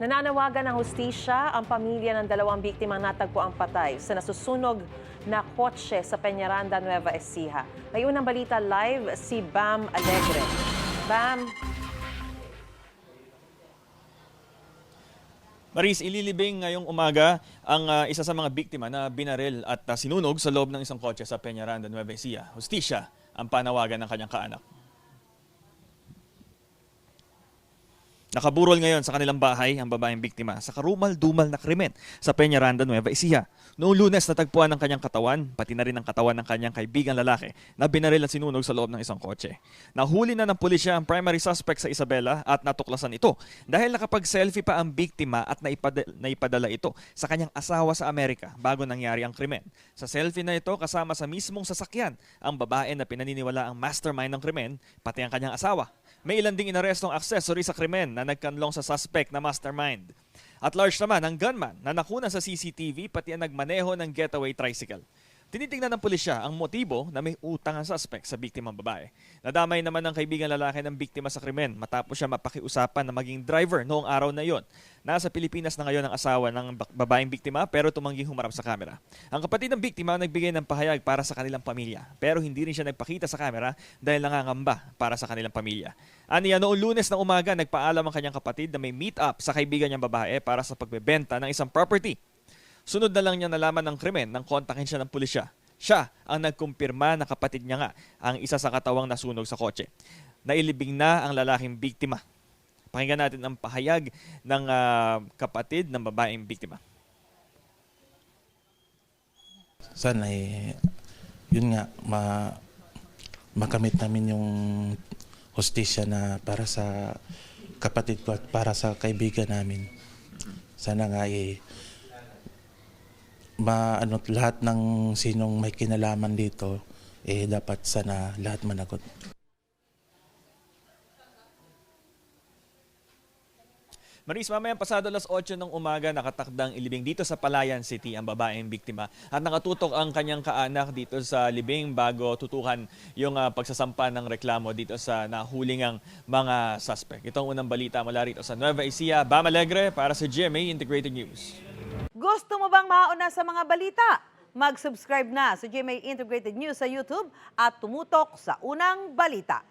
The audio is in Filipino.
Nananawagan ng hustisya ang pamilya ng dalawang biktimang natagpuang patay sa nasusunog na kotse sa Peñaranda, Nueva Ecija. May unang balita live si Bam Alegre. Bam. Maris, ililibing ngayong umaga ang isa sa mga biktima na binaril at sinunog sa loob ng isang kotse sa Peñaranda, Nueva Ecija. Hustisya ang panawagan ng kanyang kaanak. Nakaburol ngayon sa kanilang bahay ang babaeng biktima sa karumal-dumal na krimen sa Peñaranda, Nueva Ecija. Noong Lunes natagpuan ang kanyang katawan, pati na rin ang katawan ng kanyang kaibigang lalaki na binaril at sinunog sa loob ng isang kotse. Nahuli na ng pulisya ang primary suspect sa Isabela at natuklasan ito dahil nakapag-selfie pa ang biktima at naipadala ito sa kanyang asawa sa Amerika bago nangyari ang krimen. Sa selfie na ito kasama sa mismong sasakyan ang babae na pinaniniwala ang mastermind ng krimen, pati ang kanyang asawa. May ilan ding inarestong accessory sa krimen na nagkanlong sa suspect na mastermind. At large naman ang gunman na nakuna sa CCTV pati ang nagmaneho ng getaway tricycle. Tinitingnan ng pulisya ang motibo na may utang ang suspect sa biktimang babae. Nadamay naman ng kaibigan lalaki ng biktima sa krimen matapos siya mapakiusapan na maging driver noong araw na yon. Nasa Pilipinas na ngayon ang asawa ng babaeng biktima pero tumangging humarap sa kamera. Ang kapatid ng biktima nagbigay ng pahayag para sa kanilang pamilya pero hindi rin siya nagpakita sa kamera dahil nangangamba para sa kanilang pamilya. Aniya, noong Lunes ng umaga nagpaalam ang kanyang kapatid na may meet up sa kaibigan niyang babae para sa pagbebenta ng isang property. Sunod na lang niya nalaman ng krimen nang kontakin siya ng pulisya. Siya ang nagkumpirma na kapatid niya nga ang isa sa katawang nasunog sa kotse. Nailibing na ang lalaking biktima. Pakinggan natin ang pahayag ng kapatid ng babaeng biktima. Sana yun nga, makamit namin yung hustisya na para sa kapatid ko at para sa kaibigan namin. Sana nga lahat ng sinong may kinalaman dito, dapat sana lahat managot. Maris, mamayang pasado alas 8 ng umaga nakatakdang ilibing dito sa Palayan City ang babaeng biktima at nakatutok ang kanyang kaanak dito sa libing bago tutukan yung pagsasampa ng reklamo dito sa nahulingang mga suspect. Ito ang unang balita mula rito sa Nueva Ecija. Bam Alegre para sa GMA Integrated News. Gusto mo bang mauna sa mga balita? Mag-subscribe na sa GMA Integrated News sa YouTube at tumutok sa unang balita.